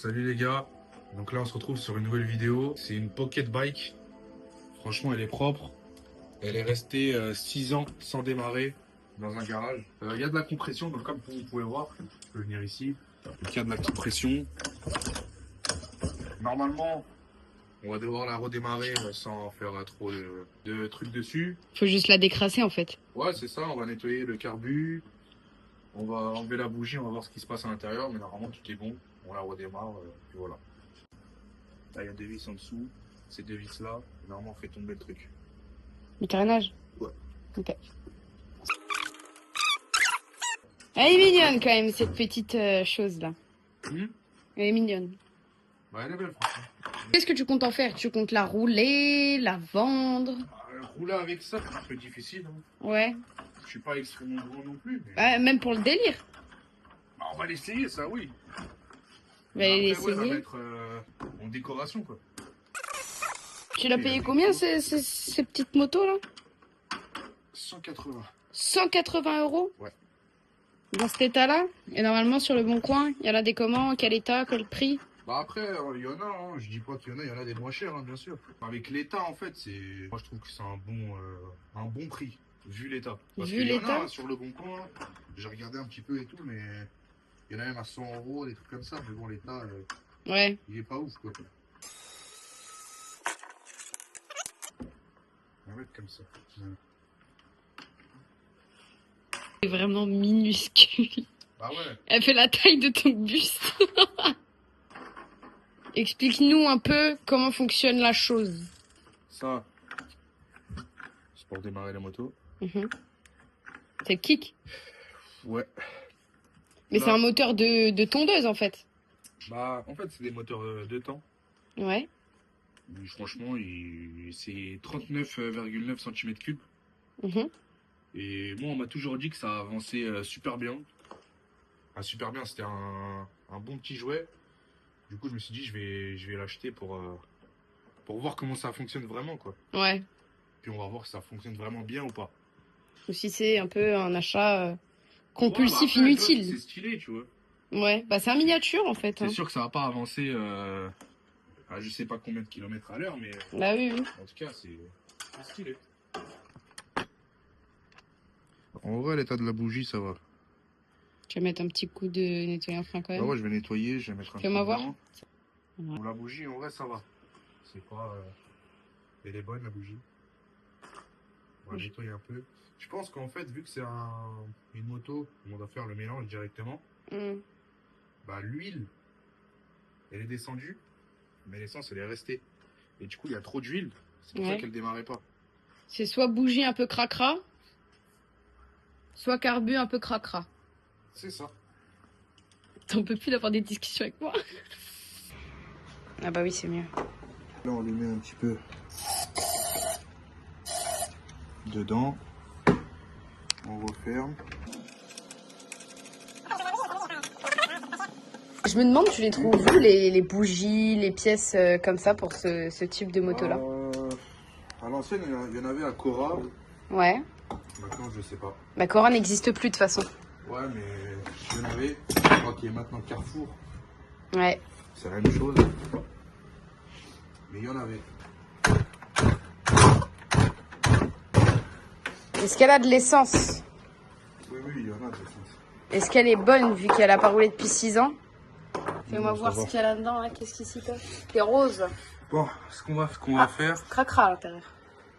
Salut les gars, donc là on se retrouve sur une nouvelle vidéo, c'est une pocket bike, franchement elle est propre, elle est restée 6 ans sans démarrer dans un garage. Il y a de la compression, donc comme vous pouvez voir, je peux venir ici, donc il y a de la compression. Normalement on va devoir la redémarrer sans faire trop de trucs dessus. Faut juste la décrasser en fait. Ouais c'est ça, on va nettoyer le carbu, on va enlever la bougie, on va voir ce qui se passe à l'intérieur, mais normalement tout est bon, on la redémarre, puis voilà. Là, il y a deux vis en dessous. Ces deux vis-là, normalement, on fait tomber le truc. Le carénage? Ouais. Ok. Elle est mignonne quand même, cette petite chose-là. Elle est mignonne. Bah, elle est belle, franchement. Qu'est-ce que tu comptes en faire? Tu comptes la rouler, la vendre? Rouler avec ça, c'est un peu difficile. Hein. Ouais. Je suis pas extrêmement grand non plus. Mais... Même pour le délire. Bah, on va l'essayer, ça, oui. On va l'essayer. Ouais, ça va être en décoration, quoi. Tu l'as payé combien, ces petites motos-là? 180. 180 €? Ouais. Dans cet état-là? Et normalement, sur le Bon Coin, il y en a des comment? Quel état? Quel prix? Bah après, il y en a, hein. Je dis pas qu'il y en a des moins chers, hein, bien sûr. Avec l'état, en fait, moi je trouve que c'est un bon prix, vu l'état. Parce Vu qu'il y en l'état? a sur le Bon Coin, j'ai regardé un petit peu et tout, mais il y en a même à 100 €, des trucs comme ça, mais bon, l'état, Ouais. il est pas ouf, quoi. On va mettre comme ça. C'est vraiment minuscule. Bah ouais. Elle fait la taille de ton buste. Explique-nous un peu comment fonctionne la chose. Ça, c'est pour démarrer la moto. C'est le kick. Ouais. Mais Là. c'est un moteur de tondeuse en fait. Bah, en fait, c'est des moteurs de temps. Ouais. Mais franchement, c'est 39,9 cm3. Et moi, on m'a toujours dit que ça avançait super bien. Ah, super bien, c'était un bon petit jouet. Du coup, je me suis dit, je vais l'acheter pour voir comment ça fonctionne vraiment, quoi. Ouais. Puis on va voir si ça fonctionne vraiment bien ou pas. Ou si c'est un peu un achat compulsif, Ouais, bah après, inutile. C'est stylé, tu vois. Ouais, bah c'est un miniature en fait. C'est sûr que ça va pas avancer à je sais pas combien de kilomètres à l'heure, mais Bah oui, oui. en tout cas, c'est stylé. En vrai, l'état de la bougie, ça va. Tu vas mettre un petit coup de nettoyant frein quand même. Ah ouais, je vais nettoyer, je vais mettre un Fais-moi coup voir. dedans. Ouais. Bon, la bougie, en vrai, ça va. C'est pas... Elle est bonne, la bougie. On va nettoyer un peu. Je pense qu'en fait, vu que c'est une moto, on doit faire le mélange directement. Bah, l'huile, elle est descendue, mais l'essence, elle est restée. Et du coup, il y a trop d'huile. C'est pour ça qu'elle démarrait pas. C'est soit bougie un peu cracra, soit carbu un peu cracra. C'est ça. T'en peux plus d'avoir des discussions avec moi. Ah bah oui, c'est mieux. Là, on lui met un petit peu dedans. On referme. Je me demande, tu les trouves où les bougies, les pièces comme ça pour ce type de moto-là? À l'ancienne, il y en avait à Cora. Ouais. Maintenant, je sais pas. Bah Cora n'existe plus de toute façon. Ouais, mais il y en avait. Je crois qu'il y a maintenant Carrefour. Ouais. C'est la même chose. Mais il y en avait. Est-ce qu'elle a de l'essence? Oui, il y en a de l'essence. Est-ce qu'elle est bonne vu qu'elle a pas roulé depuis 6 ans? Fais-moi Non, voir ça va. ce qu'il y a là-dedans, là. Qu'est-ce qui s'y passe? C'est rose. Bon, ce qu'on va faire, Cracra à l'intérieur.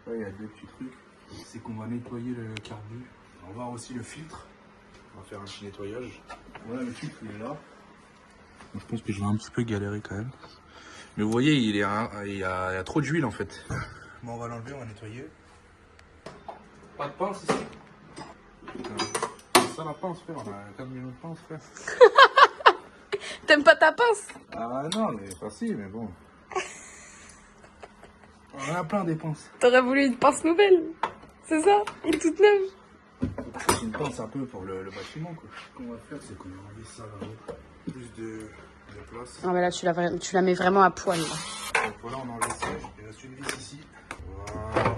là, il y a deux petits trucs. C'est qu'on va nettoyer le carbu. On va voir aussi le filtre. On va faire un petit nettoyage. Voilà, le filtre, il est là. Je pense que je vais un petit peu galérer quand même. Mais vous voyez, il y a trop d'huile en fait. Bon, on va l'enlever, on va nettoyer. Pas de pince ici. C'est ça la pince, frère. On a 4 millions de pinces, frère. T'aimes pas ta pince? Ah non, mais pas si, mais bon. On en a plein des pinces. T'aurais voulu une pince nouvelle, c'est ça? Une toute neuve? C'est une pince un peu pour le bâtiment, quoi. Ce qu'on va faire, c'est qu'on va enlever ça là-haut. Plus de place. Ah mais là, tu la mets vraiment à poil. Là. Donc voilà, on a enlevé ça. Il reste une vis ici. Voilà.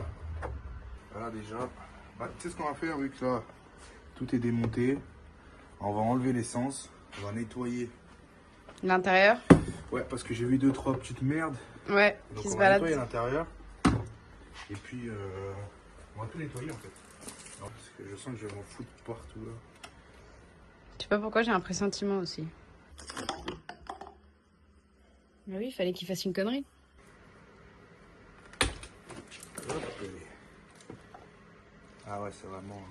Voilà déjà. Bah, tu sais ce qu'on va faire, vu que là, tout est démonté. On va enlever l'essence. On va nettoyer L'intérieur? Ouais, parce que j'ai vu 2-3 petites merdes. Ouais, Donc qui se on va baladent. nettoyer l'intérieur. Et puis, on va tout nettoyer en fait. Alors, parce que je sens que je vais m'en foutre partout là. Je sais pas pourquoi, j'ai un pressentiment aussi. Mais oui, il fallait qu'il fasse une connerie. Hop, ah ouais, c'est vraiment...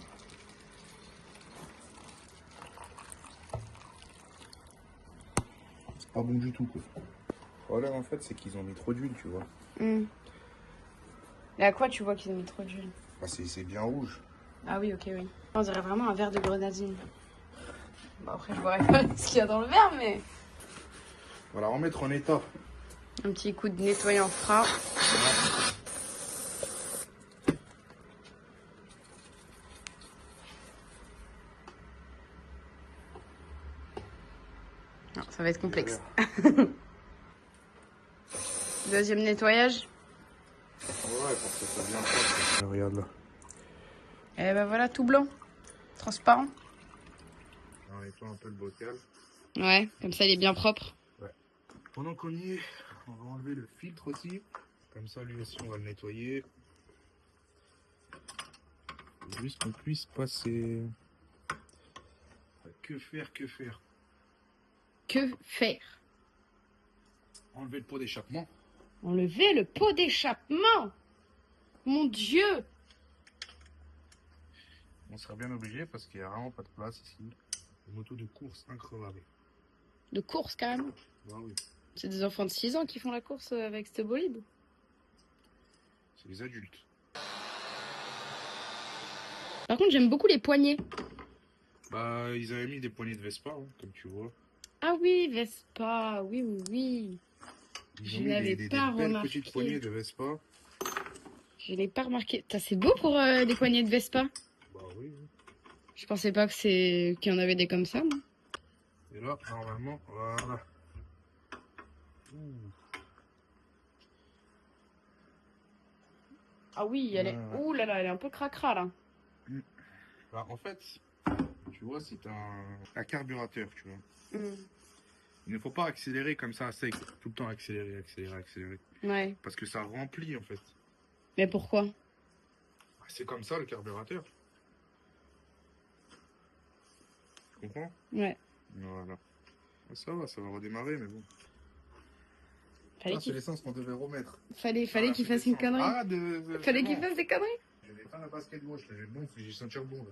C'est pas bon du tout quoi. Le problème en fait, c'est qu'ils ont mis trop d'huile, tu vois. Et à quoi tu vois qu'ils ont mis trop d'huile? Bah, c'est bien rouge. Ah oui, ok, oui. On dirait vraiment un verre de grenadine. Bon, après, je vois pas ce qu'il y a dans le verre, mais... On va la remettre en état. Un petit coup de nettoyant froid. Non, ça va être complexe. Deuxième nettoyage. Ouais, pour que ça soit bien propre. Regarde là. Et ben voilà, tout blanc. Transparent. On nettoie un peu le bocal. Ouais, comme ça il est bien propre. Ouais. Pendant qu'on y est, on va enlever le filtre aussi. Comme ça, lui aussi, on va le nettoyer. Faut juste qu'on puisse passer. Que faire, que faire? Que faire? Enlever le pot d'échappement. Enlever le pot d'échappement. Mon Dieu. On sera bien obligé parce qu'il n'y a vraiment pas de place ici. Une moto de course increvable. De course, carrément. Bah oui. C'est des enfants de 6 ans qui font la course avec ce bolide. C'est les adultes. Par contre, j'aime beaucoup les poignées. Bah, ils avaient mis des poignées de Vespa, hein, comme tu vois. Ah oui, Vespa. Oui, oui, oui. Ils Je ont mis n'avais pas belles remarqué. petites poignées de Vespa. Je l'ai pas remarqué. C'est beau pour des poignées de Vespa. Bah oui. Oui. Je pensais pas que qu'il y en avait des comme ça, moi. Et là, normalement, voilà. Ah oui, elle est... Ouh là là, elle est un peu cracra, là. Bah, en fait, tu vois, c'est un carburateur, tu vois. Il ne faut pas accélérer comme ça à sec. Tout le temps accélérer, accélérer, accélérer. Ouais. Parce que ça remplit, en fait. Mais pourquoi? C'est comme ça, le carburateur. Tu comprends? Ouais. Voilà. Ça va redémarrer, mais bon. Fallait C'est l'essence qu'on devait remettre. Fallait qu'il fasse une connerie. Ah, Fallait qu'il fasse des conneries. Je n'ai pas la basket gauche, là. J'ai sentir bon, là.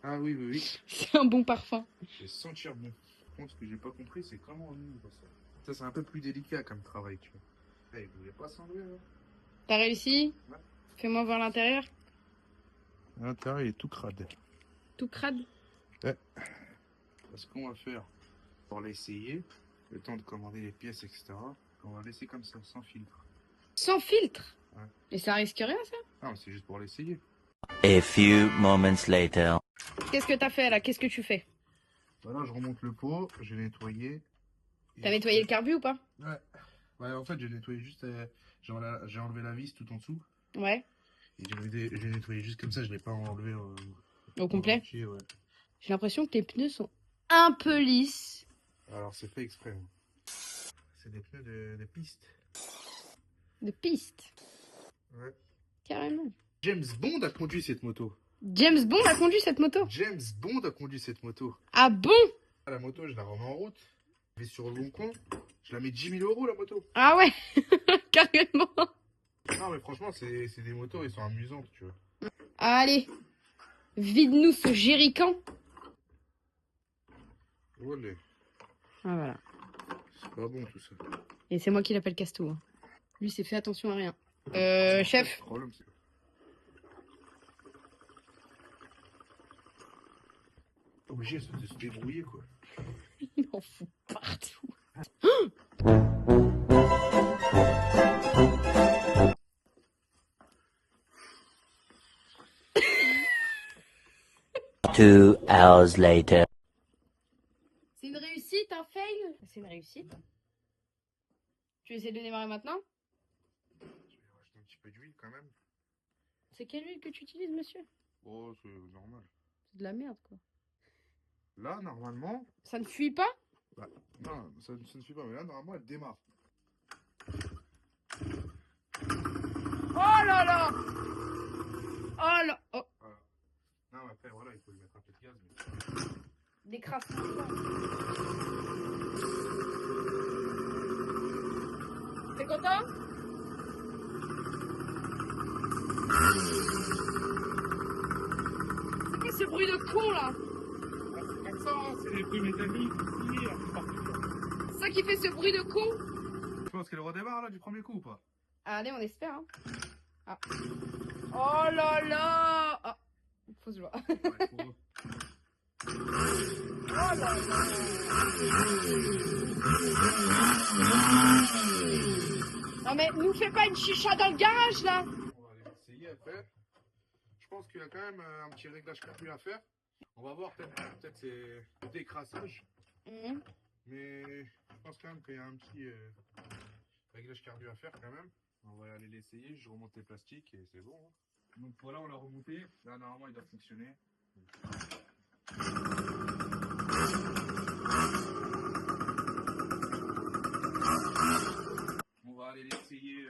Ah oui, oui, oui. C'est un bon parfum. Je vais sentir bon. Par contre, ce que j'ai pas compris, c'est comment on ouvre ça. Ça, c'est un peu plus délicat comme travail, tu vois. Il voulait pas s'enlever, là. T'as réussi? Ouais. Fais-moi voir l'intérieur. L'intérieur, il est tout crade. Tout crade? Ouais. Ce qu'on va faire, pour l'essayer, le temps de commander les pièces, etc., on va laisser comme ça, sans filtre. Sans filtre? Ouais. Et ça risque rien, ça? Non, c'est juste pour l'essayer. A few moments later. Qu'est-ce que t'as fait, là? Qu'est-ce que tu fais? Voilà, je remonte le pot, j'ai nettoyé. T'as nettoyé le carbu ou pas? Ouais. Ouais, en fait, j'ai nettoyé juste... j'ai enlevé la vis tout en dessous. Ouais. Et j'ai nettoyé juste comme ça, je l'ai pas enlevé... Au complet? Entier, ouais. J'ai l'impression que tes pneus sont un peu lisses. Alors, c'est fait exprès. Hein. C'est des pneus de piste. De piste? Ouais. Carrément. James Bond a conduit cette moto. James Bond a conduit cette moto? James Bond a conduit cette moto. Ah bon? La moto, je la remets en route. Je vais sur le bon coin. Je la mets 10 000 € la moto. Ah ouais. Carrément. Non, mais franchement, c'est des motos, ils sont amusantes, tu vois. Allez. Vide-nous ce jerrycan. Olé. Ah voilà. C'est pas bon tout ça. Et c'est moi qui l'appelle Castou. Hein. Lui, c'est fait attention à rien. Chef. Le problème, c'est... Obligé de se débrouiller, quoi. Il en fout partout. 2 hours later. C'est une réussite, un fail? C'est une réussite. Tu essaies de démarrer maintenant? Je vais rajouter un petit peu d'huile quand même. C'est quelle huile que tu utilises, monsieur? Oh, c'est normal. C'est de la merde, quoi. Là, normalement... Ça ne fuit pas? Bah, non, ça ne suffit pas, mais là, normalement, elle démarre. Oh là là! Oh là! Oh! Voilà. Non, mais après, voilà, il faut lui mettre un peu de gaz. Mais... Des crasses. T'es content? C'est quoi ce bruit de con là? C'est comme ça, hein, c'est les bruits métalliques. C'est ça qui fait ce bruit de con? Tu penses qu'elle redémarre là du premier coup ou pas? Allez, on espère. Hein. Ah. Oh là là! Ah. Fausse joie. Ouais, faut... Oh là là! Non mais nous fais pas une chicha dans le garage là! On va aller essayer après. Je pense qu'il y a quand même un petit réglage carbu à faire. On va voir peut-être c'est le décrassage. Mais je pense quand même qu'il y a un petit réglage carbu à faire quand même. On va aller l'essayer, je remonte les plastiques et c'est bon. Hein. Donc voilà, on l'a remonté. Là, normalement, il doit fonctionner. On va aller l'essayer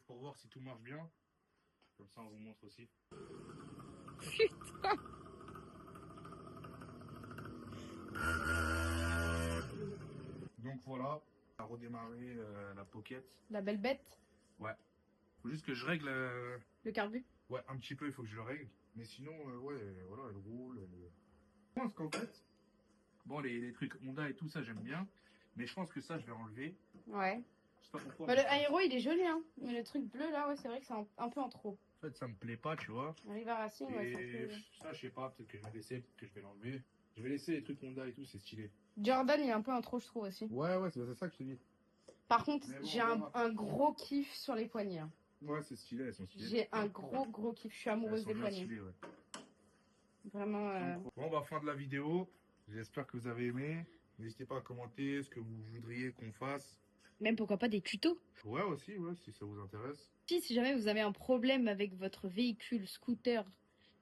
pour voir si tout marche bien. Comme ça, on vous montre aussi. Putain! Donc voilà, on a redémarré la Pocket. La belle bête. Ouais. Faut juste que je règle. Le carbu. Ouais, un petit peu, il faut que je le règle. Mais sinon, ouais, voilà, elle roule. Je pense qu'en fait, bon, les trucs Honda et tout ça, j'aime bien. Mais je pense que ça, je vais enlever. Ouais. Je sais pas pourquoi. Bah, le aéro, il est joli, hein. Mais le truc bleu, là, ouais, c'est vrai que c'est un peu en trop. En fait, ça me plaît pas, tu vois. Riva Racing, ouais, c'est un Et peu... ça, je sais pas, peut-être que je vais laisser, peut-être que je vais l'enlever. Je vais laisser les trucs Honda et tout, c'est stylé. Jordan, il est un peu en trop, je trouve aussi. Ouais, c'est ça que je te dis. Par contre, Mais bon, j'ai on verra. un gros kiff sur les poignées. Hein. Ouais, c'est stylé, elles sont stylées. J'ai un gros kiff. Je suis Elles amoureuse sont des bien poignées. stylées, ouais. Vraiment. Bon, bah, fin de la vidéo. J'espère que vous avez aimé. N'hésitez pas à commenter ce que vous voudriez qu'on fasse. Même pourquoi pas des tutos. Ouais, aussi, ouais, si ça vous intéresse. Si jamais vous avez un problème avec votre véhicule, scooter,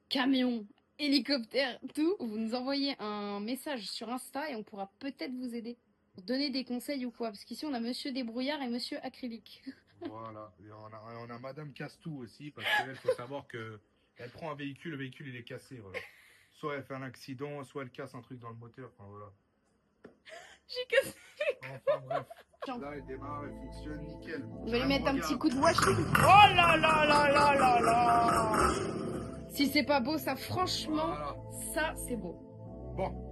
camion, hélicoptère, tout, vous nous envoyez un message sur Insta et on pourra peut-être vous aider. Pour donner des conseils ou quoi. Parce qu'ici, on a Monsieur Débrouillard et Monsieur Acrylique. Voilà. Et on a Madame Castou aussi, parce qu'elle, faut savoir que elle prend un véhicule, le véhicule, il est cassé, voilà. Soit elle fait un accident, soit elle casse un truc dans le moteur, enfin voilà. J'ai cassé. Enfin bref. Là, elle démarre, elle fonctionne nickel. On va lui mettre un petit coup de washing. Oh là là là là là là. Si c'est pas beau, ça, franchement, Voilà. ça, c'est beau. Bon,